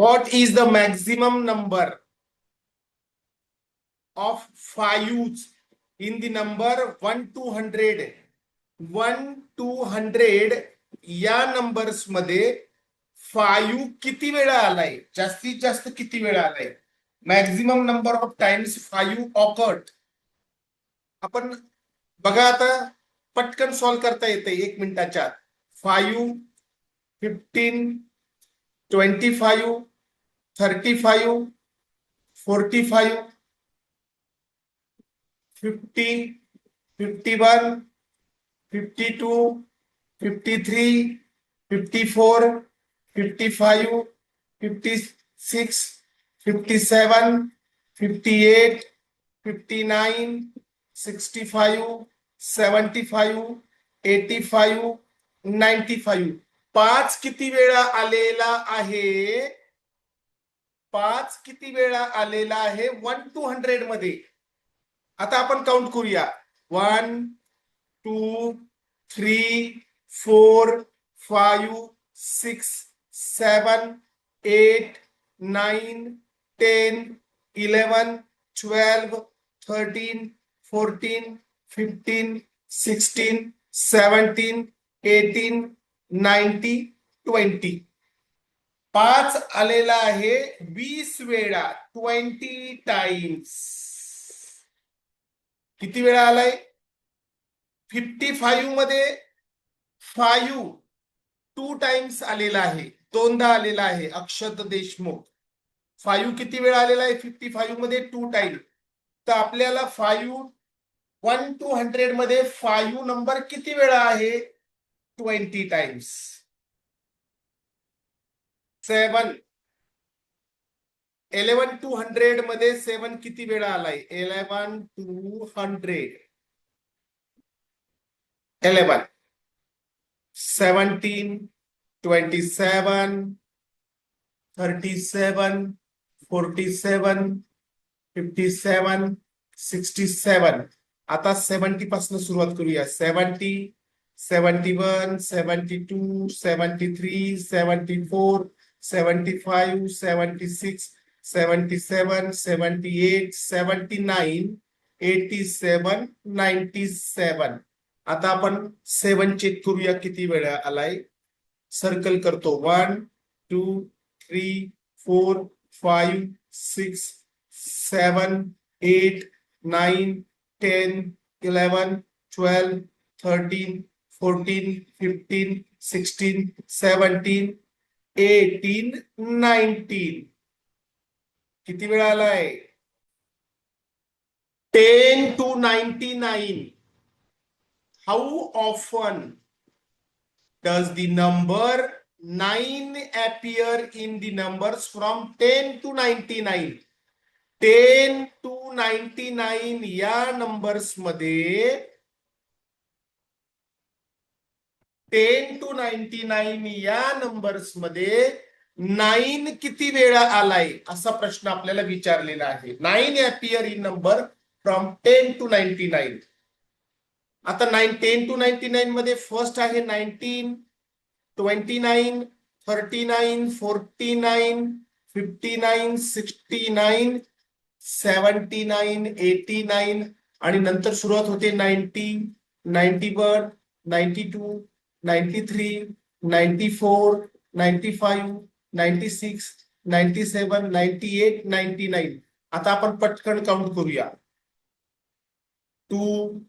What is the maximum number of fives in the number 1 to 100? 1 to 100 या numbers मध्ये 5 किती वेळा आलाय? जास्तीत जास्त किती वेळा आलाय? Maximum number of times 5 awkward. आपण बघा आता पटकन सॉल्व करता येते 1 मिनिटाच्या. 5, 15, 25, 35, 45, 50, 51, 52, 53, 54, 55, 56, 57, 58, 59, 65, 75, 85, 95. 5 किती वेळा आलेला आहे? 5 किती वेळा आलेला आहे 1 to 100 मध्ये? आता आपण काउंट करूया. 1, 2, 3, 4, 5, 6, 7, 8, 9, 10, 11, 12, 13, 14, 15, 16, 17, 18, 19, 20. 5 आलेला आहे 20 वेळा, 20 टाइम्स. किती वेळा आलाय? 55 मध्ये 5 2 टाइम्स आलेला आहे, दोनदा आलेला आहे. अक्षत देशमुख 5 किती वेळा आलेला आहे? 55 मध्ये 2 टाइम. तर आपल्याला 5 1 to 100 मध्ये 5 नंबर किती वेळा आहे? 20 टाइम्स. 7 11 to 100 मध्ये 7 किती वेळा आलाय? 11 to 100 11, 17, 27, 37, 47, 57, 67. आता 70 पासून सुरुवात करूया. 70, 71, 72, 73, 74, 75, 76, 77, 78, 79, 87, 97. आता आपण 7 चेक करूया किती वेळा आलाय. सर्कल करतो. 1, 2, 3, 4, 5, 6, 7, 8, 9, 10, 11, 12, 13, 14, 15, 16, 17, 18, 19. किती वेळा आलाय? 10 to 99. How often does the number 9 appear in the numbers from 10 to 99? 10 to 99 या नंबर्स मध्ये 10 to 99 या नंबर्स मध्ये 9 किती वेळा आलाय असा प्रश्न आपल्याला विचारलेला आहे. 9 appear in number from 10 to 99. आता 10 to 99 मध्ये फर्स्ट आहे 19, 29, 39, 49, 59, 69, 79, 89 आणि नंतर सुरुवात होते 90, 91, 92, 93, 94, 95, 96, 97, 98, 99. आता आपण पटकन काउंट करूया. 2,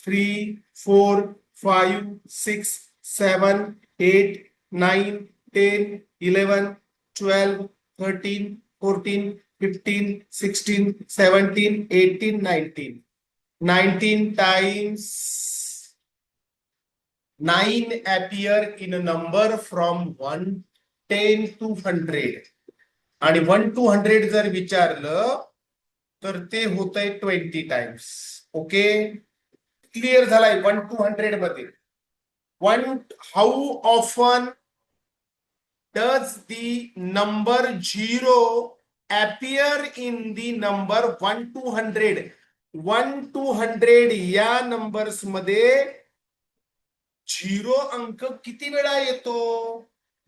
3, 4, 5, 6, 7, 8, 9, 10, 11, 12, 13, 14, 15, 16, 17, 18, 19. 19 times 9 appear in a number from 10 to 100. आणि 1 to 100 जर विचारलं तर ते होतंय 20 टाइम्स. ओके, क्लिअर झालाय 1 to 100 मध्ये. How often does the number 0 appear in the number 1 to 100? 1 to 100 या नंबर्स मध्ये 0 अंक किती वेळा येतो?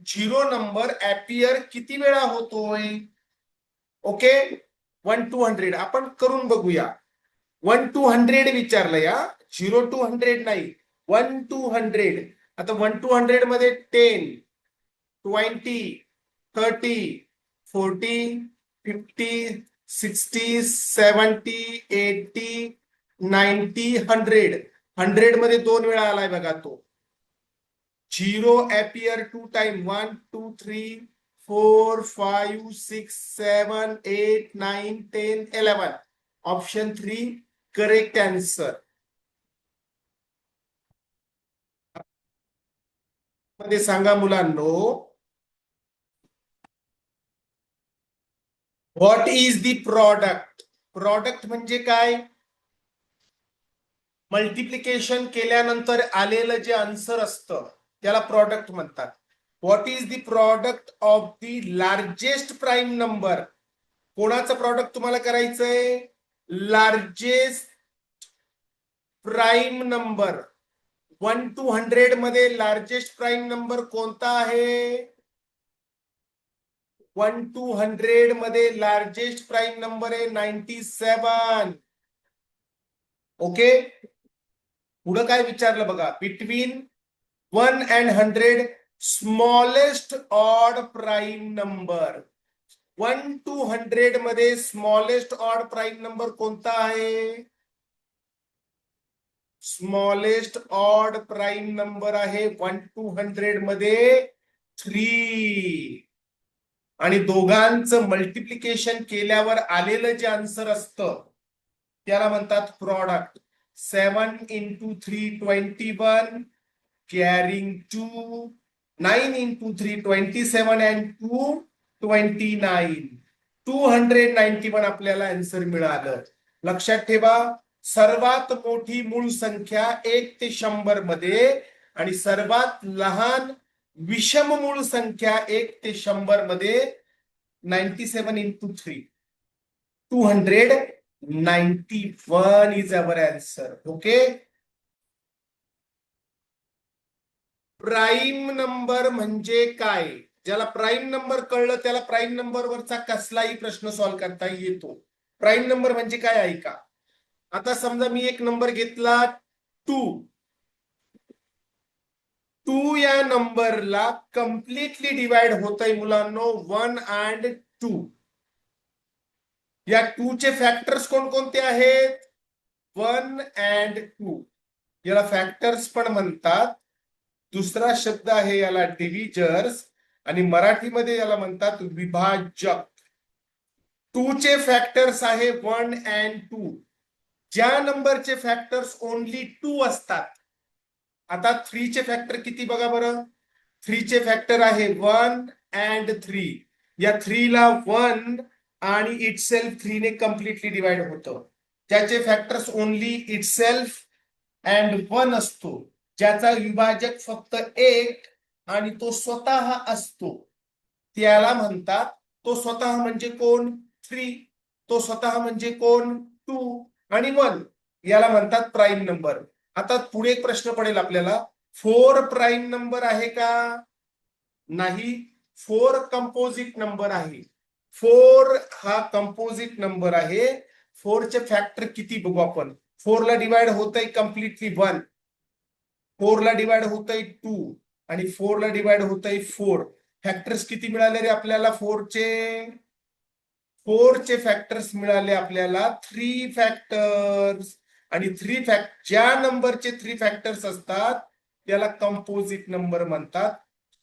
झिरो नंबर अपियर किती वेळा होतोय? ओके, 1 to 100 आपण करून बघूया. 1 to 100 विचारलं या, 0 to 100 नाही, 1 to 100. आता 1 to 100 मध्ये 10, 20, 30, 40, 50, 60, 70, 80, 90, 100. 100 मध्ये 2 वेळा आलाय बघा तो. Zero appear 2 time, 1, 2, 3, 4, 5, 6, 7, 8, 9, 10, 11. Option 3 correct answer. मध्ये सांगा मुलांनो, what is the product? Product म्हणजे काय? मल्टिप्लिकेशन केल्यानंतर आलेलं जे आन्सर असतं त्याला प्रॉडक्ट म्हणतात. What is the product of the largest prime number? कोणाचं प्रॉडक्ट तुम्हाला करायचंय? Largest prime number. 1 to 100 मध्ये लार्जेस्ट प्राईम नंबर कोणता आहे? 1 to 100 मध्ये लार्जेस्ट प्राईम नंबर आहे 97. ओके, पुढं काय विचारलं बघा, between 1 and 100 smallest odd prime number. 1 to 100 मध्ये स्मॉलेस्ट ऑड प्राईम नंबर कोणता आहे? स्मॉलेस्ट ऑड प्राईम नंबर आहे 1 to 100 मध्ये 3. आणि दोघांचं मल्टिप्लिकेशन केल्यावर आलेलं जे आन्सर असतं त्याला म्हणतात product. 7 into 3 21, carrying 2, 9 into 3 27 and 2 29. 291 आपल्याला आन्सर मिळालं. लक्षात ठेवा, सर्वात मोठी मूळ संख्या 1 ते 100 मध्ये आणि सर्वात लहान विषम मूळ संख्या 1 ते 100 मध्ये 97 into 3. 291 is our answer. Okay, prime number म्हणजे काय? ज्याला प्राईम नंबर कळलं त्याला प्राईम नंबर वरचा कसलाही प्रश्न सॉल्व्ह करता येतो. प्राईम नंबर म्हणजे काय ऐका. आता समजा मी एक नंबर घेतला 2. 2 या नंबरला कम्प्लिटली डिवाइड होतंय मुलांनो 1 and 2. या 2 चे फॅक्टर्स कोणकोणते आहेत? 1 and 2. याला फॅक्टर्स पण म्हणतात. दुसरा शब्द आहे याला डिव्हिजर्स आणि मराठीमध्ये याला म्हणतात विभाजक. 2 चे फॅक्टर्स आहे 1 and 2. ज्या नंबरचे फॅक्टर्स ओनली 2 असतात. आता 3 चे फॅक्टर किती बघा बरं. 3 चे फॅक्टर आहे 1 and 3. या 3 ला 1 आणि इटसेल्फ 3 ने कम्प्लिटली डिवाइड होतं. त्याचे फॅक्टर्स ओनली इटसेल्फ अँड 1 असतो. ज्याचा विभाजक फक्त 1 आणि तो स्वतः असतो त्याला म्हणतात. तो स्वतः म्हणजे कोण? 3. तो स्वतः म्हणजे कोण? 2 आणि 1. याला म्हणतात प्राईम नंबर. आता पुढे एक प्रश्न पडेल आपल्याला, 4 प्राईम नंबर आहे का? नाही, 4 कंपोजिट नंबर आहे. 4 हा कंपोजिट नंबर आहे. 4 चे फॅक्टर किती बघू आपण. 4 ला डिवाइड होतंय कम्प्लिटली 1, 4 ला डिवाइड होतंय 2 आणि 4 ला डिवाइड होतंय 4. फॅक्टर्स किती मिळाले रे आपल्याला 4 चे? 4 चे फॅक्टर्स मिळाले आपल्याला 3 फॅक्टर्स. आणि ज्या नंबरचे 3 फॅक्टर्स असतात त्याला कंपोजिट नंबर म्हणतात.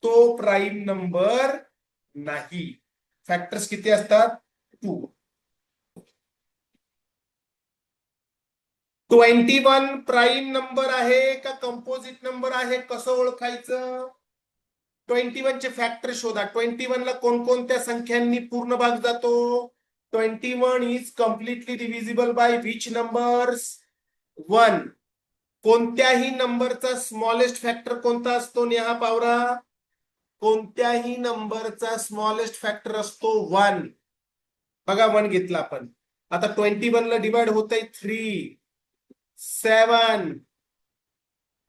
तो प्राईम नंबर नाही. फॅक्टर्स किती असतात? 2. 21 प्राईम नंबर आहे का कंपोजिट नंबर आहे? कसं ओळखायचं? 21 चे फॅक्टर शोधा. 21 ला कोणकोणत्या संख्यांनी पूर्ण भाग जातो? 21 is completely divisible by which numbers? 1. कोणत्याही नंबरचा स्मॉलेस्ट फॅक्टर कोणता असतो नेहा पावरा? कोणत्याही नंबरचा स्मॉलेस्ट फॅक्टर असतो 1. बघा 1 घेतला आपण. आता 21 ला डिवाइड होतंय 3, 7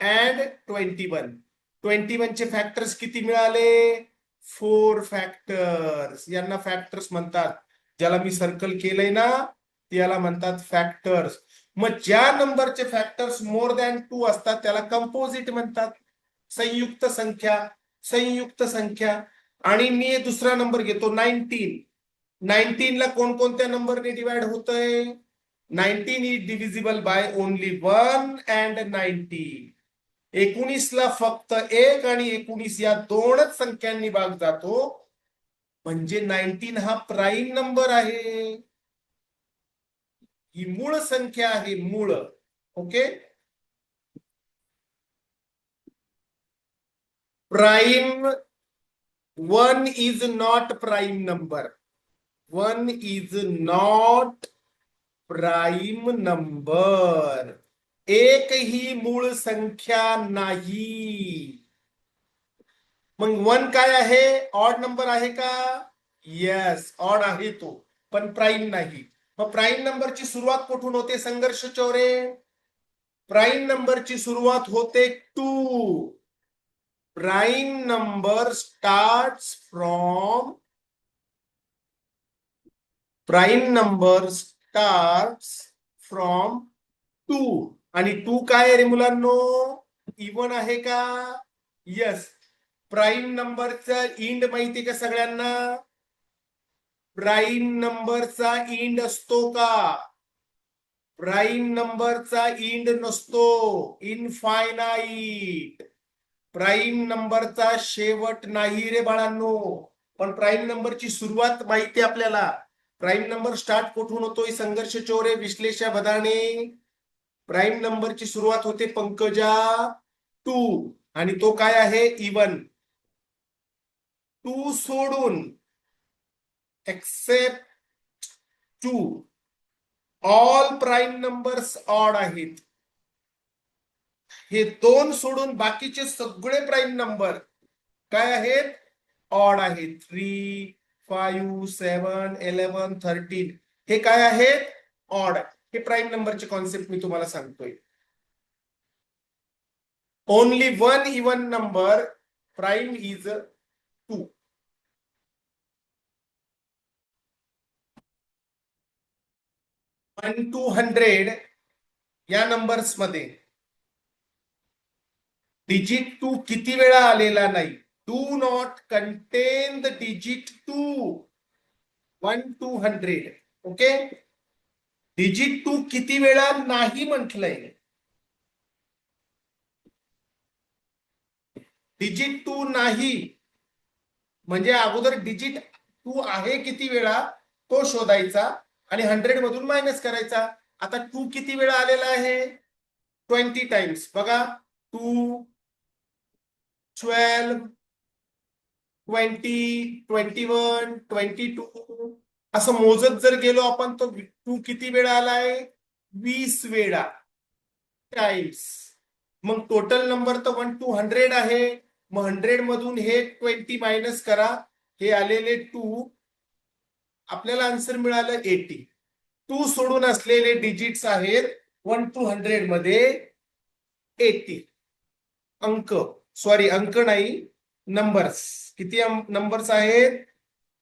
and 21. 21 चे फॅक्टर्स किती मिळाले? 4 फॅक्टर्स. यांना फॅक्टर्स म्हणतात. ज्याला मी सर्कल केलंय ना त्याला म्हणतात फॅक्टर्स. मग ज्या नंबरचे फॅक्टर्स मोर दॅन 2 असतात त्याला कंपोजिट म्हणतात. संयुक्त संख्या. संयुक्त संख्या. आणि मी दुसरा नंबर घेतो 19. 19 ला कोणकोणत्या नंबरने डिवाइड होतंय? 19 is divisible by only 1 and 19. 19 ला फक्त 1 आणि 19 या दोनच संख्यांनी भाग जातो. म्हणजे 19 हा प्राईम नंबर आहे. ही मूळ संख्या आहे. मूळ. Okay. Prime 1 is not prime number. 1 is not prime number. एक ही मूळ संख्या नाही. मग 1 काय आहे? ऑड नंबर आहे का? येस, ऑड आहे तो, पण प्राईम नाही. मग प्राईम नंबरची सुरुवात कुठून होते संघर्ष चौरे? प्राईम नंबरची सुरुवात होते 2. Prime number starts from from 2. आणि 2 काय आहे रे मुलांनो? इवन आहे का? यस. प्राईम नंबरचा इंड माहिती का सगळ्यांना? प्राईम नंबरचा इंड असतो का? प्राईम नंबरचा इंड नसतो. इनफायनाईट. प्राईम नंबरचा शेवट नाही रे बाळांनो. पण प्राईम नंबरची सुरुवात माहिती आपल्याला. प्राईम नंबर स्टार्ट कुठून होतोय संघर्ष चौरे, विश्लेषा भदाणे? प्राईम नंबरची सुरुवात होते पंकजा 2. आणि तो काय आहे? इवन. 2 सोडून except 2 all prime numbers odd आहेत. हे 2 सोडून बाकीचे सगळे प्राईम नंबर काय आहेत? ऑड आहेत. 3, 5, 7, 11, 13 हे काय आहेत? ऑड. हे प्राईम नंबरचे कॉन्सेप्ट मी तुम्हाला सांगतोय. Only 1 even number prime is 2. 1 to 100 या नंबर्स मध्ये डिजिट 2 किती वेळा आलेला नाही? Do not content the digit 2. 1 to 100. Okay. Digit 2 किती वेळा नाही म्हटलंय? डिजिट 2 नाही म्हणजे अगोदर डिजिट 2 आहे किती वेळा तो शोधायचा आणि 100 मधून मायनस करायचा. आता 2 किती वेळा आलेला आहे? 20 टाइम्स. बघा 2, 12, 20, 21, 22 असं मोजत जर गेलो आपण तो 2 किती वेळा आलाय? 20 वेळा टाइम्स. मग टोटल नंबर तर 1 to 100 आहे. मग 100 मधून हे 20 मायनस करा. हे आलेले 2. आपल्याला आन्सर मिळालं 80. 2 सोडून असलेले डिजिट्स आहेत 1 to 100 मध्ये 80. अंक, सॉरी अंक नाही, नंबर्स. किती नंबर्स आहेत?